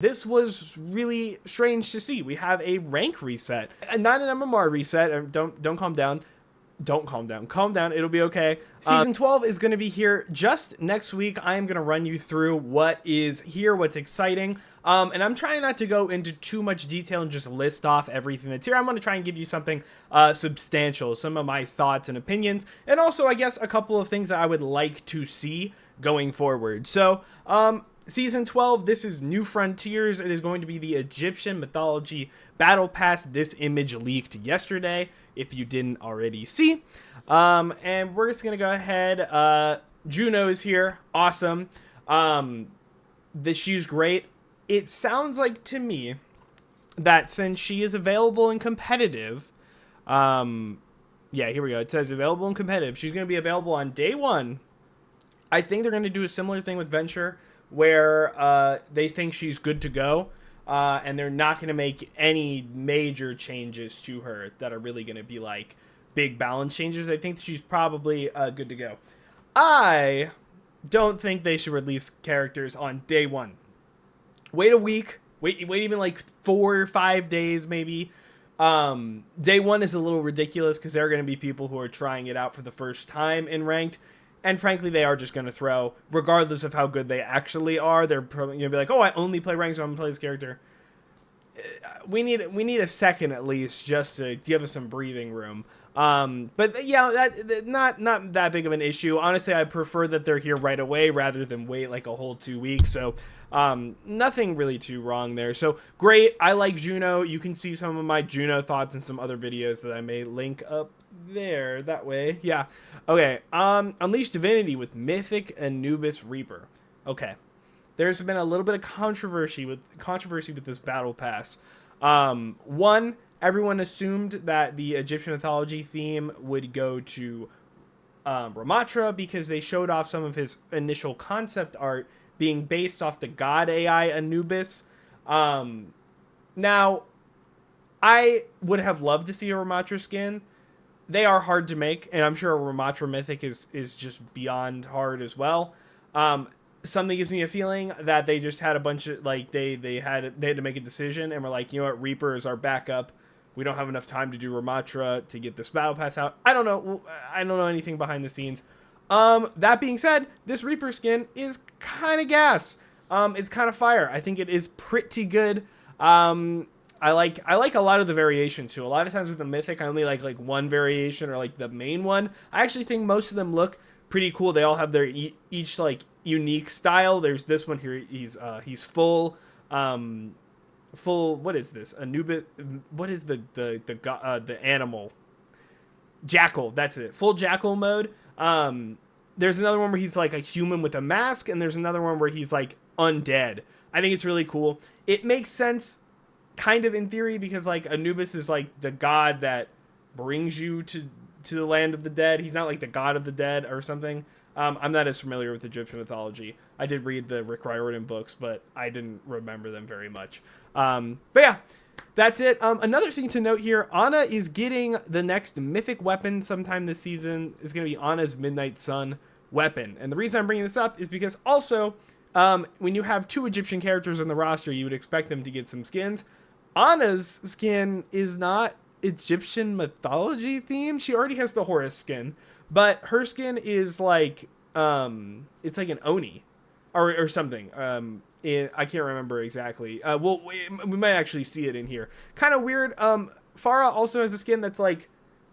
This was really strange to see. We have a rank reset, and not an MMR reset. Don't calm down. Don't calm down. Calm down. It'll be okay. Season 12 is going to be here just next week. I am going to run you through what is here, what's exciting. And I'm trying not to go into too much detail and just list off everything that's here. I'm going to try and give you something substantial, some of my thoughts and opinions, and also, I guess, a couple of things that I would like to see going forward. So, Season 12, this is New Frontiers. It is going to be the Egyptian Mythology Battle Pass. This image leaked yesterday, if you didn't already see. And we're just going to go ahead. Juno is here. Awesome. She's great. It sounds like to me that since she is available and competitive, yeah, here we go. It says available and competitive. She's going to be available on day one. I think they're going to do a similar thing with Venture, where they think she's good to go, and they're not going to make any major changes to her that are really going to be like big balance changes. I think she's probably good to go. I don't think they should release characters on day one. Wait a week. Wait even like 4 or 5 days maybe. Day one is a little ridiculous because there are going to be people who are trying it out for the first time in ranked. And frankly, they are just going to throw, regardless of how good they actually are. They're probably going to be like, oh, I only play ranked, so I'm going to play this character. We need a second at least just to give us some breathing room. But yeah, that not that big of an issue. Honestly, I prefer that they're here right away rather than wait like a whole 2 weeks. So nothing really too wrong there. So great. I like Juno. You can see some of my Juno thoughts in some other videos that I may link up there that way. Yeah. Okay. Unleash Divinity with Mythic Anubis Reaper. Okay. There's been a little bit of controversy with this battle pass. One, everyone assumed that the Egyptian mythology theme would go to Ramatra because they showed off some of his initial concept art being based off the god AI Anubis. Now, I would have loved to see a Ramatra skin. They are hard to make, and I'm sure a Ramatra Mythic is just beyond hard as well. Something gives me a feeling that they just had a bunch of, like, they had to make a decision, and were like, you know what, Reaper is our backup. We don't have enough time to do Ramatra to get this battle pass out. I don't know. I don't know anything behind the scenes. That being said, this Reaper skin is kind of gas. It's kind of fire. I think it is pretty good. I like a lot of the variations too. A lot of times with the Mythic, I only like one variation or like the main one. I actually think most of them look pretty cool. They all have their each like unique style. There's this one here. He's full. Full. What is this? Anubis. What is the animal? Jackal. That's it. Full jackal mode. There's another one where he's like a human with a mask, and there's another one where he's like undead. I think it's really cool. It makes sense kind of in theory because like Anubis is like the god that brings you to the land of the dead. He's not like the god of the dead or something. I'm not as familiar with Egyptian mythology. I did read the Rick Riordan books, but I didn't remember them very much. But yeah, that's it. Another thing to note here, Ana is getting the next mythic weapon sometime this season. Is going to be Ana's Midnight Sun weapon. And the reason I'm bringing this up is because also, when you have 2 Egyptian characters on the roster, you would expect them to get some skins. Ana's skin is not Egyptian mythology themed. She already has the Horus skin, but her skin is like it's like an Oni or something. I can't remember exactly. We might actually see it in here. Kind of weird. Farah also has a skin that's like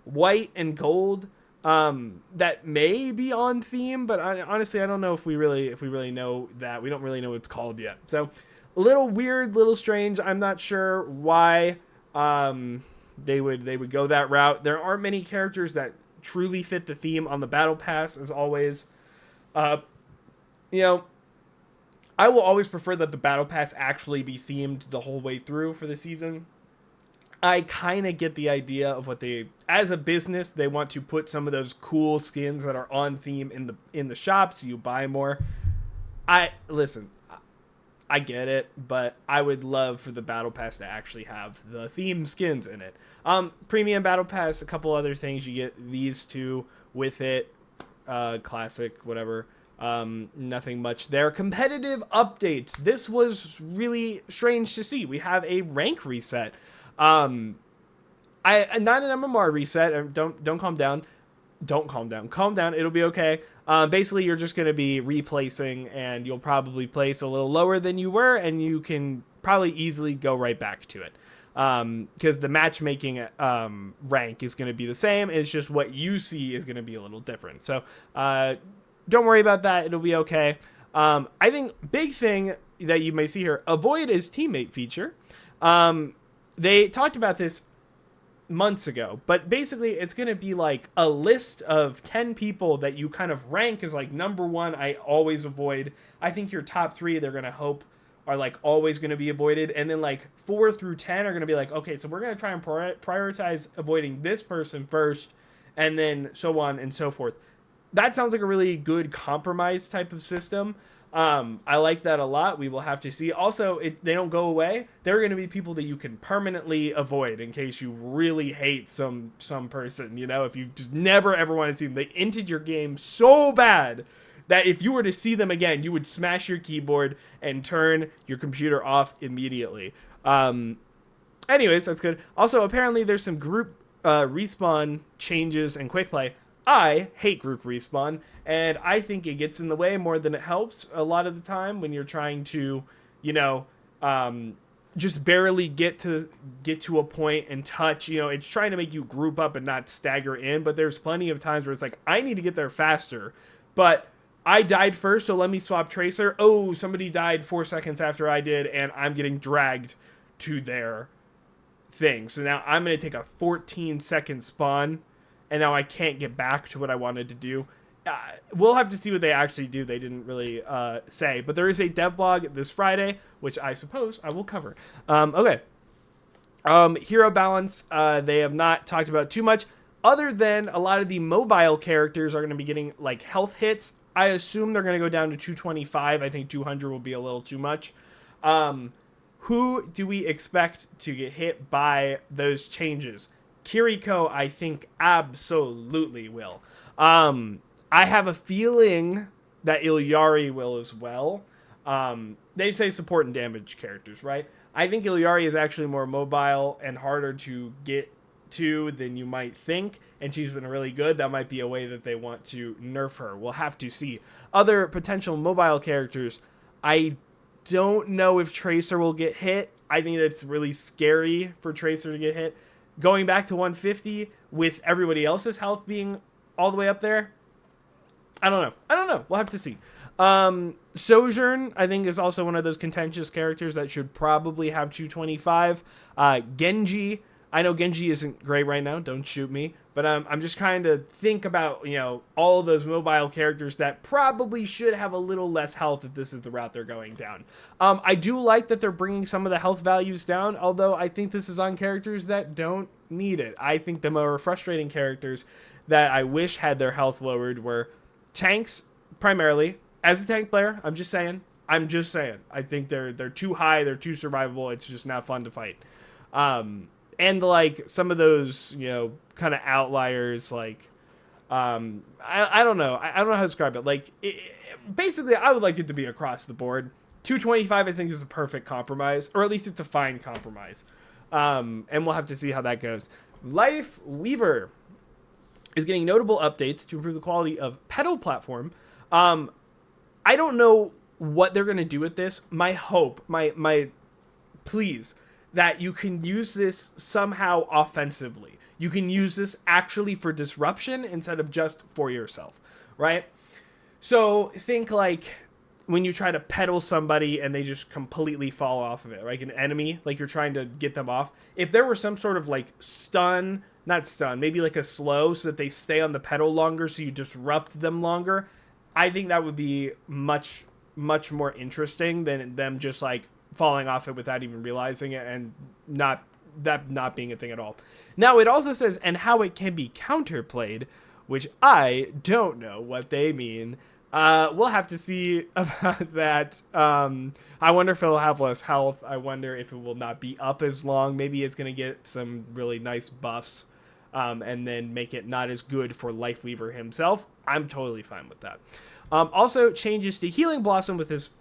white and gold. That may be on theme, but honestly, I don't know if we really know that. We don't really know what it's called yet. So a little weird, little strange. I'm not sure why they would go that route. There aren't many characters that truly fit the theme on the battle pass, as always. You know, I will always prefer that the battle pass actually be themed the whole way through for the season. I kind of get the idea of what they, as a business, they want to put some of those cool skins that are on theme in the shop, so you buy more. Listen, I get it, but I would love for the battle pass to actually have the theme skins in it. Premium battle pass, a couple other things. You get these two with it, classic, whatever. Nothing much there. Competitive updates. This was really strange to see. We have a rank reset. Not an MMR reset. Don't calm down. Don't calm down. Calm down. It'll be okay. Basically, you're just going to be replacing, and you'll probably place a little lower than you were, and you can probably easily go right back to it. Because the matchmaking rank is going to be the same. It's just what you see is going to be a little different. So don't worry about that. It'll be okay. I think big thing that you may see here, avoid as teammate feature. They talked about this months ago, but basically it's going to be like a list of 10 people that you kind of rank as like number one. I always avoid. I think your top 3 they're going to hope are like always going to be avoided, and then like 4 through 10 are going to be like, okay, so we're going to try and prioritize avoiding this person first, and then so on and so forth. That sounds like a really good compromise type of system. I like that a lot. We will have to see. Also, they don't go away. There are going to be people that you can permanently avoid in case you really hate some person. You know, if you just never ever want to see them, they entered your game so bad that if you were to see them again, you would smash your keyboard and turn your computer off immediately. Anyways, that's good. Also, apparently there's some group respawn changes in quick play. I hate group respawn, and I think it gets in the way more than it helps a lot of the time when you're trying to, you know, just barely get to a point and touch. You know, it's trying to make you group up and not stagger in, but there's plenty of times where it's like, I need to get there faster, but I died first, so let me swap Tracer. Oh, somebody died 4 seconds after I did, and I'm getting dragged to their thing. So now I'm going to take a 14-second spawn, and now I can't get back to what I wanted to do. We'll have to see what they actually do. They didn't really say. But there is a dev blog this Friday, which I suppose I will cover. Okay. Hero balance, they have not talked about too much, other than a lot of the mobile characters are going to be getting like health hits. I assume they're going to go down to 225. I think 200 will be a little too much. Who do we expect to get hit by those changes? Kiriko, I think, absolutely will. I have a feeling that Ilyari will as well. They say support and damage characters, right? I think Ilyari is actually more mobile and harder to get to than you might think, and she's been really good. That might be a way that they want to nerf her. We'll have to see. Other potential mobile characters, I don't know if Tracer will get hit. I think it's really scary for Tracer to get hit. Going back to 150 with everybody else's health being all the way up there, I don't know. We'll have to see. Sojourn, I think, is also one of those contentious characters that should probably have 225. Genji, I know Genji isn't great right now. Don't shoot me. But I'm just trying to think about, you know, all of those mobile characters that probably should have a little less health if this is the route they're going down. I do like that they're bringing some of the health values down, although I think this is on characters that don't need it. I think the more frustrating characters that I wish had their health lowered were tanks, primarily. As a tank player, I'm just saying. I think they're too high, they're too survivable, it's just not fun to fight. And like some of those, you know, kind of outliers, like I don't know. I don't know how to describe it. Like basically, I would like it to be across the board. 225, I think, is a perfect compromise, or at least it's a fine compromise. And we'll have to see how that goes. Life Weaver is getting notable updates to improve the quality of pedal platform. I don't know what they're going to do with this. My hope, my please, that you can use this somehow offensively. You can use this actually for disruption instead of just for yourself, right? So think like when you try to pedal somebody and they just completely fall off of it, like an enemy, like you're trying to get them off. If there were some sort of like not stun, maybe like a slow so that they stay on the pedal longer so you disrupt them longer, I think that would be much, much more interesting than them just like falling off it without even realizing it and not being a thing at all. Now, it also says, and how it can be counterplayed, which I don't know what they mean. We'll have to see about that. I wonder if it'll have less health. I wonder if it will not be up as long. Maybe it's going to get some really nice buffs and then make it not as good for Lifeweaver himself. I'm totally fine with that. Also, changes to Healing Blossom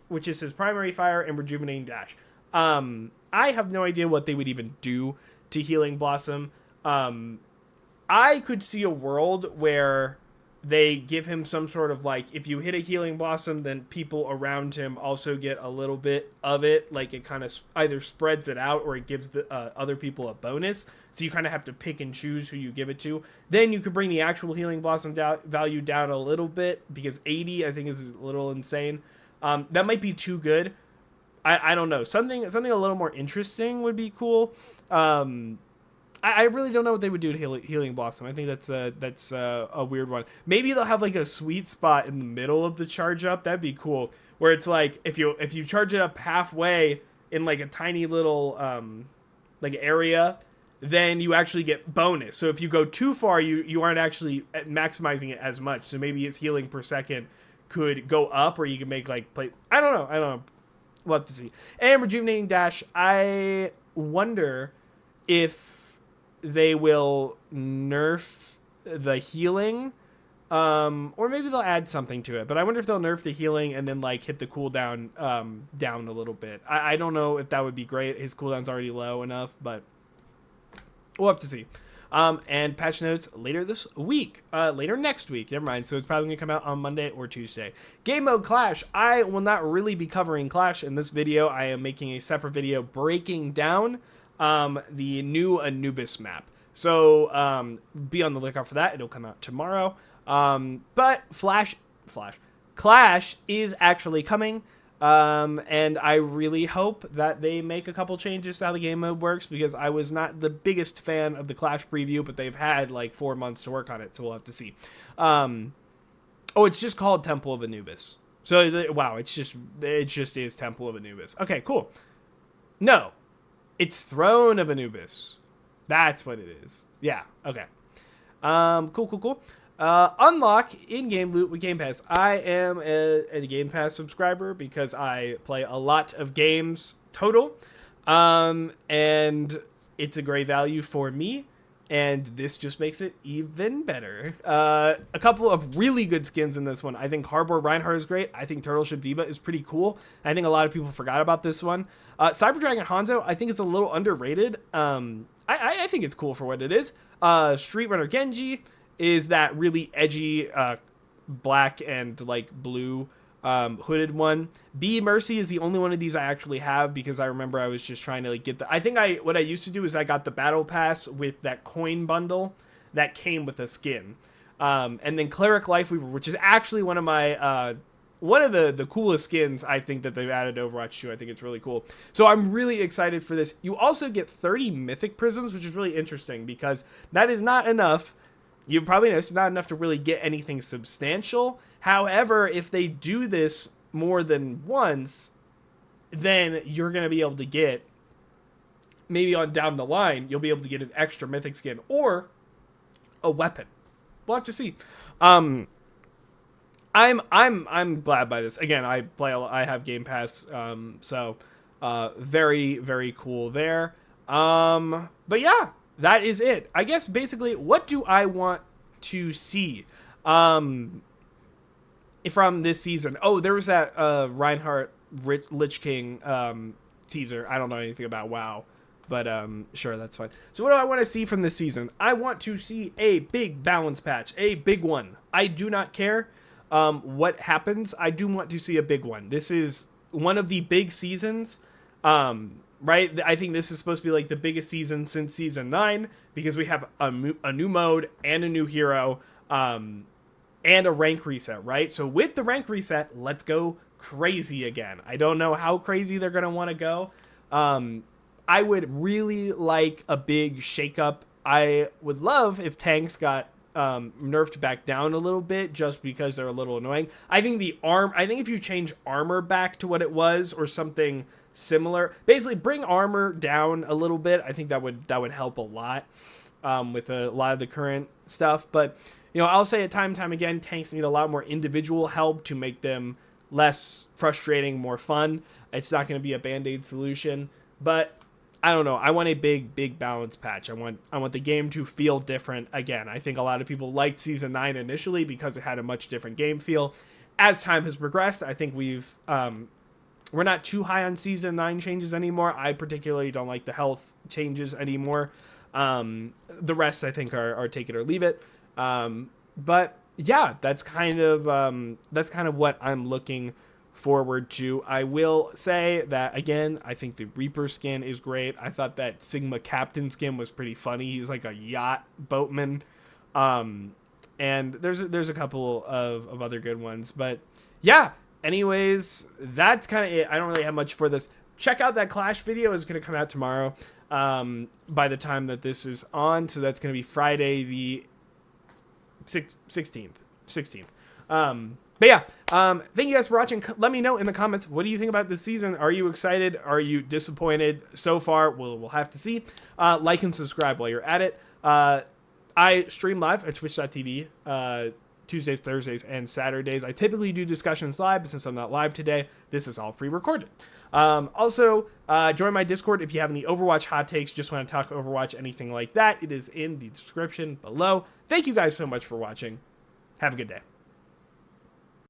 which is his primary fire, and Rejuvenating Dash. I have no idea what they would even do to Healing Blossom. I could see a world where they give him some sort of like, if you hit a Healing Blossom, then people around him also get a little bit of it. Like it kind of either spreads it out or it gives the other people a bonus. So you kind of have to pick and choose who you give it to. Then you could bring the actual Healing Blossom value down a little bit, because 80 I think is a little insane. That might be too good. I don't know. Something a little more interesting would be cool. I really don't know what they would do to Healing Blossom. I think that's a weird one. Maybe they'll have like a sweet spot in the middle of the charge up. That'd be cool. Where it's like if you charge it up halfway in like a tiny little like area, then you actually get bonus. So if you go too far, you aren't actually maximizing it as much. So maybe his healing per second could go up, or you can make like play. I don't know. We'll have to see. And Rejuvenating Dash. I wonder if they will nerf the healing, or maybe they'll add something to it. But I wonder if they'll nerf the healing and then like hit the cooldown down a little bit. I don't know if that would be great. His cooldown's already low enough, but we'll have to see. And patch notes later this week, later next week, never mind. So it's probably gonna come out on Monday or Tuesday. Game mode Clash. I will not really be covering Clash in this video. I am making a separate video breaking down the new Anubis map. So be on the lookout for that. It'll come out tomorrow. But Clash is actually coming. And I really hope that they make a couple changes to how the game mode works, because I was not the biggest fan of the Clash preview, but they've had like 4 months to work on it, so we'll have to see. It's just called Temple of Anubis. So, wow, it just is Temple of Anubis. Okay, cool. No, it's Throne of Anubis. That's what it is. Yeah, okay. Cool. Unlock in-game loot with Game Pass. I am a Game Pass subscriber because I play a lot of games total. And it's a great value for me. And this just makes it even better. A couple of really good skins in this one. I think Harbor Reinhardt is great. I think Turtleship Diva is pretty cool. I think a lot of people forgot about this one. Cyber Dragon Hanzo, I think it's a little underrated. I think it's cool for what it is. Street Runner Genji is that really edgy black and like blue hooded one. Be Mercy is the only one of these I actually have, because I remember I was just trying to like get the, what I used to do is I got the battle pass with that coin bundle that came with a skin. And then Cleric Lifeweaver, which is actually one of my one of the coolest skins I think that they've added to Overwatch 2. I think it's really cool. So I'm really excited for this. You also get 30 Mythic Prisms, which is really interesting because that is not enough. You've probably noticed it's not enough to really get anything substantial. However, if they do this more than once, then you're going to be able to get, maybe on down the line, you'll be able to get an extra mythic skin or a weapon. We'll have to see. I'm glad by this. Again, I have Game Pass, so very, very cool there. But yeah. That is it. I guess basically, what do I want to see from this season? Oh, there was that Reinhardt Lich King teaser. I don't know anything about WoW, but sure, that's fine. So what do I want to see from this season? I want to see a big balance patch, a big one. I do not care what happens. I do want to see a big one. This is one of the big seasons. Right? I think this is supposed to be like the biggest season since season 9, because we have a new mode and a new hero, and a rank reset, right? So with the rank reset, let's go crazy again. I don't know how crazy they're going to want to go. I would really like a big shakeup. I would love if tanks got nerfed back down a little bit, just because they're a little annoying. I think if you change armor back to what it was, or something similar, basically bring armor down a little bit, I think that would help a lot with a lot of the current stuff. But I'll say it time and time again, tanks need a lot more individual help to make them less frustrating, more fun. It's not going to be a band-aid solution, but I don't know. I want a big balance patch. I want the game to feel different again. I think a lot of people liked Season 9 initially because it had a much different game feel. As time has progressed, I think we're not too high on Season 9 changes anymore. I particularly don't like the health changes anymore. The rest, I think, are take it or leave it. But yeah, that's kind of what I'm looking forward to. I will say that, again, I think the Reaper skin is great. I thought that Sigma Captain skin was pretty funny. He's like a yacht boatman. And there's a couple of other good ones. But yeah, anyways, that's kind of it. I don't really have much for this. Check out that Clash video. It's going to come out tomorrow by the time that this is on. So that's going to be Friday the 16th. But yeah, thank you guys for watching. Let me know in the comments, what do you think about this season? Are you excited? Are you disappointed so far? We'll have to see. Like and subscribe while you're at it. I stream live at twitch.tv Tuesdays, Thursdays, and Saturdays. I typically do discussions live, but since I'm not live today, this is all pre-recorded. Also, join my Discord if you have any Overwatch hot takes, just want to talk Overwatch, anything like that. It is in the description below. Thank you guys so much for watching. Have a good day.